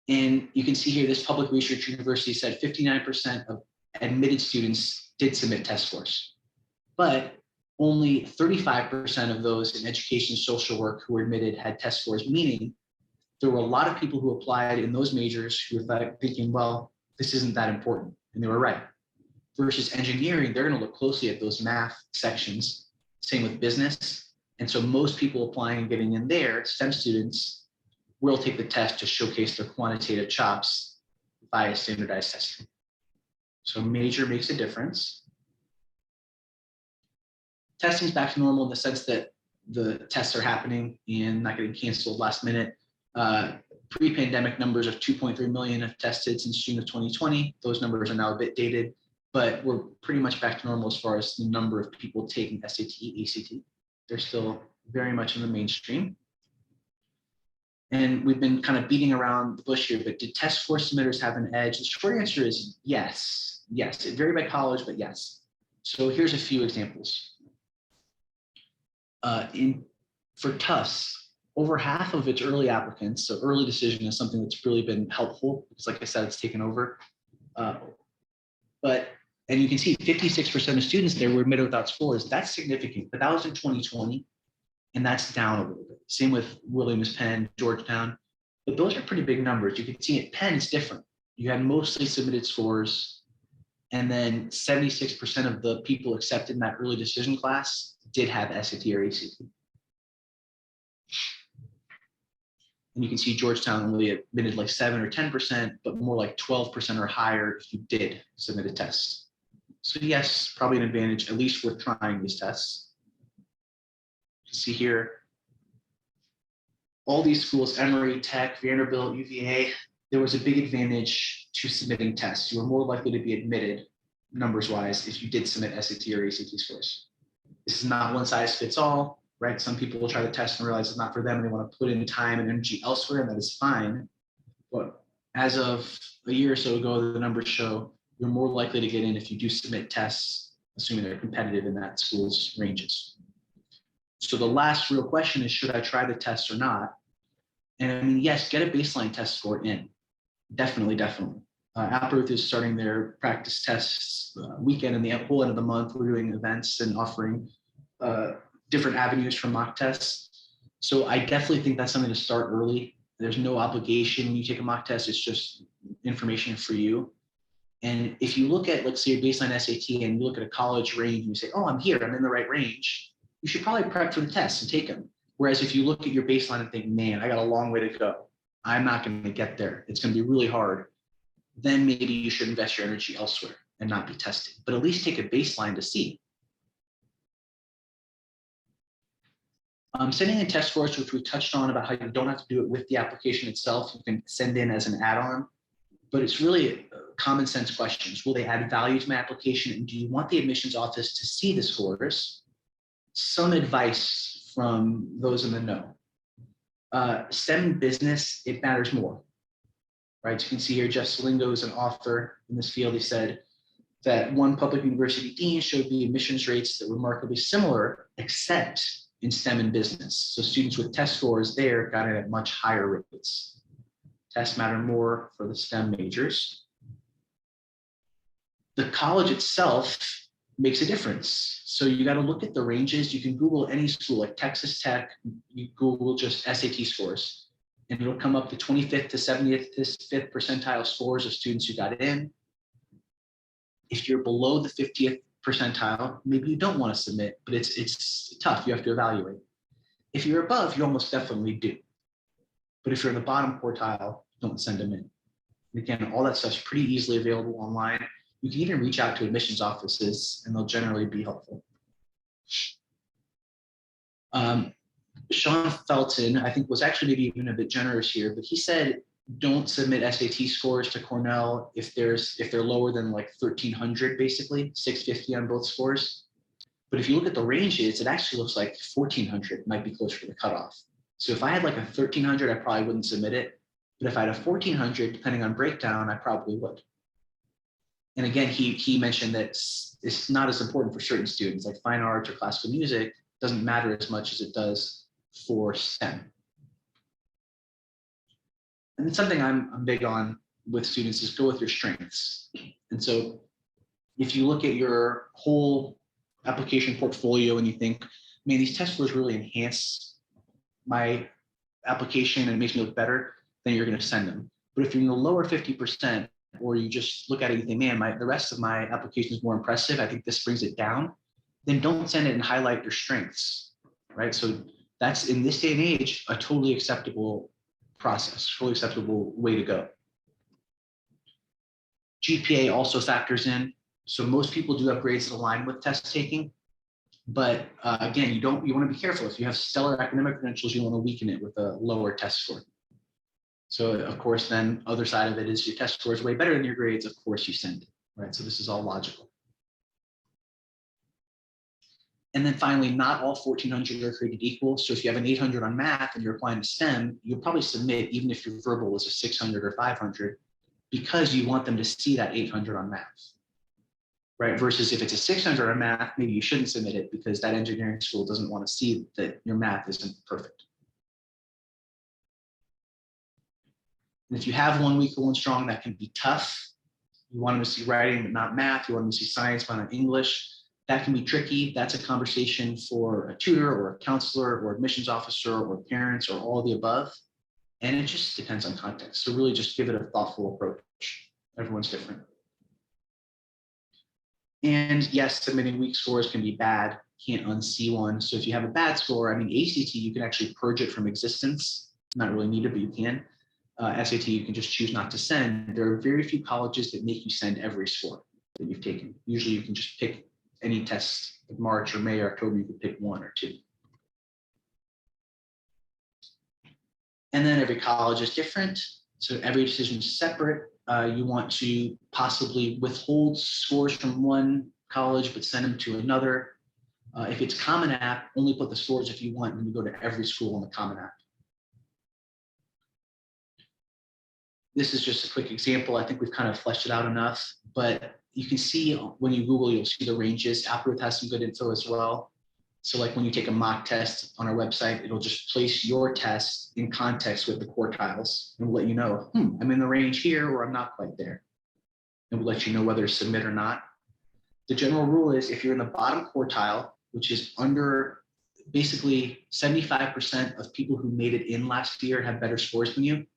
And you can see here, this public research university said 59% of admitted students did submit test scores, but only 35% of those in education and social work who were admitted had test scores, meaning there were a lot of people who applied in those majors who were thinking, well, this isn't that important, and they were right. Versus engineering, they're going to look closely at those math sections, same with business. And so most people applying and getting in there, STEM students, will take the test to showcase their quantitative chops via standardized testing. So major makes a difference. Testing's back to normal in the sense that the tests are happening and not getting canceled last minute. Pre-pandemic numbers of 2.3 million have tested since June of 2020. Those numbers are now a bit dated, but we're pretty much back to normal as far as the number of people taking SAT, ACT. They're still very much in the mainstream. And we've been kind of beating around the bush here, but did test score submitters have an edge? The short answer is yes. Yes, it varied by college, but yes. So here's a few examples. For TUS, over half of its early applicants, so early decision is something that's really been helpful. It's like I said, it's taken over. And you can see 56% of students there were admitted without scores. That's significant, but that was in 2020, and that's down a little bit. Same with Williams, Penn, Georgetown, but those are pretty big numbers. You can see at Penn, it's different. You had mostly submitted scores, and then 76% of the people accepted in that early decision class did have SAT or ACT. And you can see Georgetown only admitted like 7 or 10%, but more like 12% or higher if you did submit a test. So yes, probably an advantage, at least worth trying these tests. You can see here, all these schools, Emory, Tech, Vanderbilt, UVA, there was a big advantage to submitting tests. You were more likely to be admitted numbers-wise if you did submit SAT or ACT scores. This is not one size fits all, right? Some people will try the test and realize it's not for them and they want to put in time and energy elsewhere, and that is fine. But as of a year or so ago, the numbers show you're more likely to get in if you do submit tests, assuming they're competitive in that school's ranges. So the last real question is, should I try the test or not? And I mean, yes, get a baseline test score in. Definitely, definitely. Applerouth is starting their practice tests weekend and the whole end of the month. We're doing events and offering different avenues for mock tests. So I definitely think that's something to start early. There's no obligation when you take a mock test. It's just information for you. And if you look at, let's say, your baseline SAT and you look at a college range and you say, oh, I'm here, I'm in the right range, you should probably prep for the test and take them. Whereas if you look at your baseline and think, man, I got a long way to go, I'm not going to get there, it's going to be really hard, then maybe you should invest your energy elsewhere and not be testing, but at least take a baseline to see. Sending in test scores, which we touched on about how you don't have to do it with the application itself, you can send in as an add-on, but it's really common sense questions. Will they add value to my application? And do you want the admissions office to see the scores? Some advice from those in the know. STEM business, it matters more, right? So you can see here, Jeff Salingo is an author in this field. He said that one public university dean showed the admissions rates that were remarkably similar, except in STEM and business. So students with test scores there got it at much higher rates. Tests matter more for the STEM majors. The college itself makes a difference. So you got to look at the ranges. You can Google any school like Texas Tech, you Google just SAT scores, and it'll come up to 25th to 75th percentile scores of students who got in. If you're below the 50th percentile, maybe you don't want to submit, but it's tough. You have to evaluate. If you're above, you almost definitely do. But if you're in the bottom quartile, don't send them in. And again, all that stuff's pretty easily available online. You can even reach out to admissions offices and they'll generally be helpful. Sean Felton, I think, was actually maybe even a bit generous here, but he said, don't submit SAT scores to Cornell if they're lower than like 1,300, basically 650 on both scores. But if you look at the ranges, it actually looks like 1,400 might be closer to the cutoff. So if I had like a 1,300, I probably wouldn't submit it. But if I had a 1,400, depending on breakdown, I probably would. And again, he mentioned that it's not as important for certain students, like fine arts or classical music doesn't matter as much as it does for STEM. And it's something I'm big on with students is go with your strengths. And so if you look at your whole application portfolio and you think, man, these test scores really enhance my application and it makes me look better, then you're going to send them. But if you're in the lower 50%, or you just look at it and think, man, the rest of my application is more impressive, I think this brings it down, then don't send it and highlight your strengths, right? So that's, in this day and age, a totally acceptable process, totally acceptable way to go. GPA also factors in. So most people do have grades that align with test taking, but again, you want to be careful. If you have stellar academic credentials, you want to weaken it with a lower test score. So of course, then other side of it is your test score is way better than your grades. Of course you send it, right? So this is all logical. And then finally, not all 1400 are created equal. So if you have an 800 on math and you're applying to STEM, you'll probably submit even if your verbal was a 600 or 500, because you want them to see that 800 on math, right? Versus if it's a 600 on math, maybe you shouldn't submit it because that engineering school doesn't want to see that your math isn't perfect. And if you have one weak or one strong, that can be tough. You want them to see writing, but not math. You want them to see science, but not English. That can be tricky. That's a conversation for a tutor or a counselor or admissions officer or parents or all of the above. And it just depends on context. So really just give it a thoughtful approach. Everyone's different. And yes, submitting weak scores can be bad. Can't unsee one. So if you have a bad score, I mean, ACT, you can actually purge it from existence. Not really needed, but you can. SAT, you can just choose not to send. There are very few colleges that make you send every score that you've taken. Usually you can just pick any test, like March or May or October, you could pick one or two. And then every college is different. So every decision is separate. You want to possibly withhold scores from one college, but send them to another. If it's Common App, only put the scores if you want when you go to every school on the Common App. This is just a quick example. I think we've kind of fleshed it out enough, but you can see when you Google, you'll see the ranges. Applerouth has some good info as well. So like when you take a mock test on our website, it'll just place your test in context with the quartiles and we'll let you know, I'm in the range here or I'm not quite there. And we'll let you know whether to submit or not. The general rule is if you're in the bottom quartile, which is under basically 75% of people who made it in last year have better scores than you,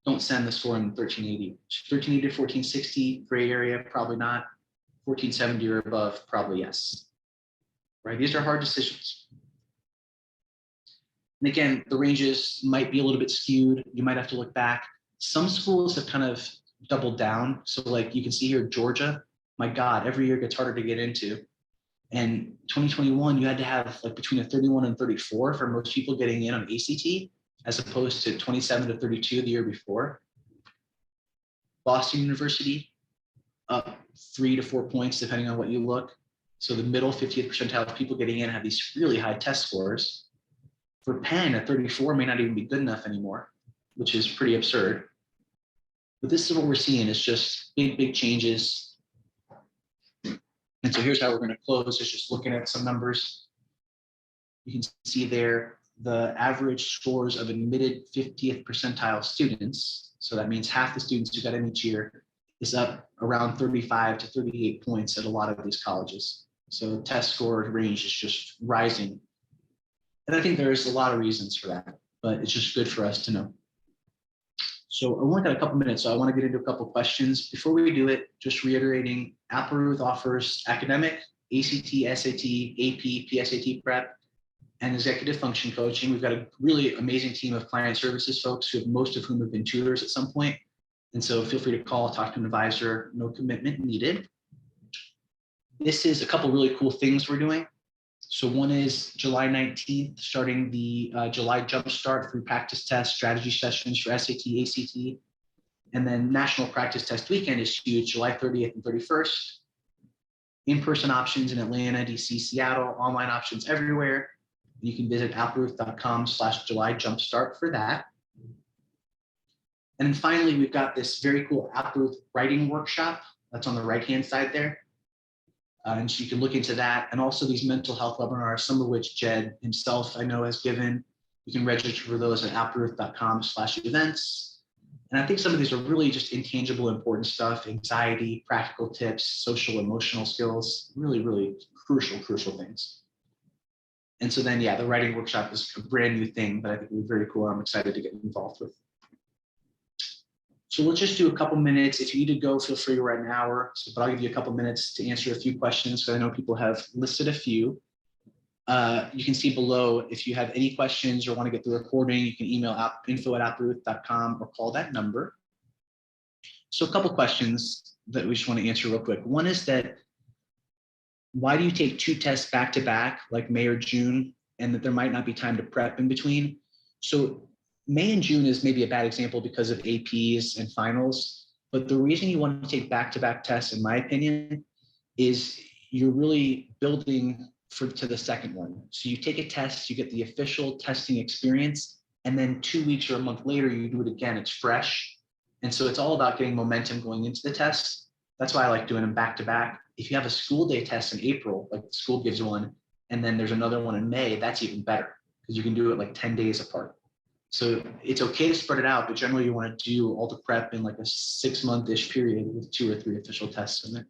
don't send the score in 1380. 1380 to 1460, gray area, probably not. 1470 or above, probably yes. Right? These are hard decisions. And again, the ranges might be a little bit skewed. You might have to look back. Some schools have kind of doubled down. So like you can see here, Georgia, my God, every year gets harder to get into. And 2021, you had to have like between a 31 and 34 for most people getting in on ACT, as opposed to 27 to 32 the year before. Boston University, up 3 to 4 points, depending on what you look. So the middle 50th percentile of people getting in have these really high test scores. For Penn, a 34 may not even be good enough anymore, which is pretty absurd. But this is what we're seeing, is just big changes. And so here's how we're going to close, is just looking at some numbers. You can see there the average scores of admitted 50th percentile students. So that means half the students who got in each year is up around 35 to 38 points at a lot of these colleges. So the test score range is just rising. And I think there's a lot of reasons for that, but it's just good for us to know. So I only got a couple minutes, so I want to get into a couple questions. Before we do it, just reiterating, Applerouth offers academic, ACT, SAT, AP, PSAT prep, and executive function coaching. We've got a really amazing team of client services folks, most of whom have been tutors at some point. And so feel free to call, talk to an advisor, no commitment needed. This is a couple really cool things we're doing. So one is July 19th, starting the July Jumpstart free practice test strategy sessions for SAT, ACT. And then National Practice Test Weekend is huge, July 30th and 31st. In-person options in Atlanta, DC, Seattle, online options everywhere. You can visit applerouth.com/July Jumpstart for that. And then finally, we've got this very cool Applerouth writing workshop that's on the right-hand side there. And so you can look into that. And also these mental health webinars, some of which Jed himself I know has given. You can register for those at applerouth.com/events. And I think some of these are really just intangible, important stuff: anxiety, practical tips, social, emotional skills, really crucial things. And so then, yeah, the writing workshop is a brand new thing, but I think it'll be very cool. I'm excited to get involved with. So we'll just do a couple minutes. If you need to go, feel free to write an hour. So, but I'll give you a couple minutes to answer a few questions, because I know people have listed a few. You can see below, if you have any questions or want to get the recording, you can email info@applerouth.com or call that number. So a couple questions that we just want to answer real quick. One is that, why do you take 2 tests back to back, like May or June, and that there might not be time to prep in between? So May and June is maybe a bad example because of APs and finals, but the reason you want to take back-to-back tests, in my opinion, is you're really building to the second one. So you take a test, you get the official testing experience, and then 2 weeks or a month later, you do it again, it's fresh. And so it's all about getting momentum going into the test. That's why I like doing them back-to-back. If you have a school day test in April, like the school gives one, and then there's another one in May, that's even better because you can do it like 10 days apart. So it's okay to spread it out, but generally you want to do all the prep in like a 6-month-ish period with 2 or 3 official tests in there.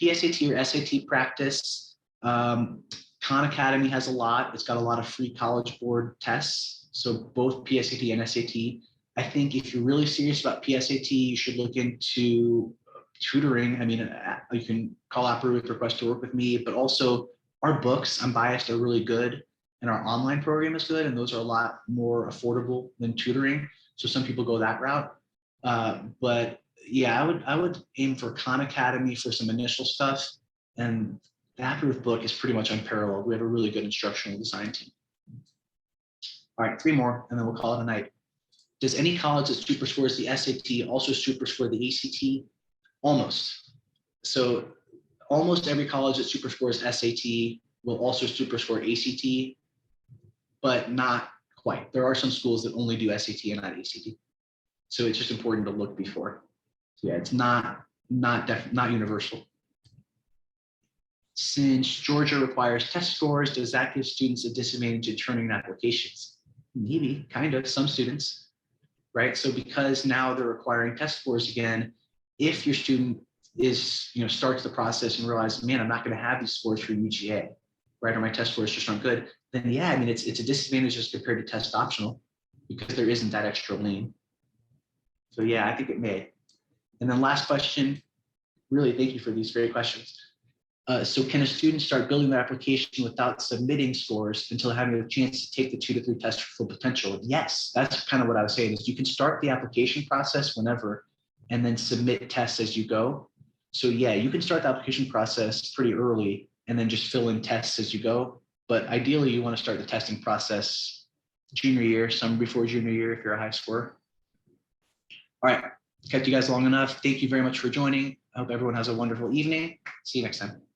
PSAT or SAT practice. Khan Academy has a lot. It's got a lot of free College Board tests. So both PSAT and SAT. I think if you're really serious about PSAT, you should look into tutoring. I mean, you can call Applerouth, request to work with me, but also our books, I'm biased, are really good. And our online program is good, and those are a lot more affordable than tutoring. So some people go that route. But yeah, I would aim for Khan Academy for some initial stuff. And the Applerouth book is pretty much unparalleled. We have a really good instructional design team. All right, 3 more, and then we'll call it a night. Does any college that super scores the SAT also super score the ACT? Almost. So almost every college that super scores SAT will also super score ACT, but not quite. There are some schools that only do SAT and not ACT. So it's just important to look before. So yeah, it's not universal. Since Georgia requires test scores, does that give students a disadvantage in turning in applications? Maybe, kind of, some students, right? So because now they're requiring test scores again, if your student is, starts the process and realizes, man, I'm not going to have these scores for UGA, right? Or my test scores just aren't good. Then yeah, I mean, it's a disadvantage as compared to test optional because there isn't that extra lane. So yeah, I think it may. And then last question, really thank you for these great questions. So can a student start building their application without submitting scores until having a chance to take the 2 to 3 tests for full potential? Yes, that's kind of what I was saying is you can start the application process whenever and then submit tests as you go. So yeah, you can start the application process pretty early and then just fill in tests as you go. But ideally you want to start the testing process junior year, some before junior year if you're a high scorer. All right, kept you guys long enough. Thank you very much for joining. I hope everyone has a wonderful evening. See you next time.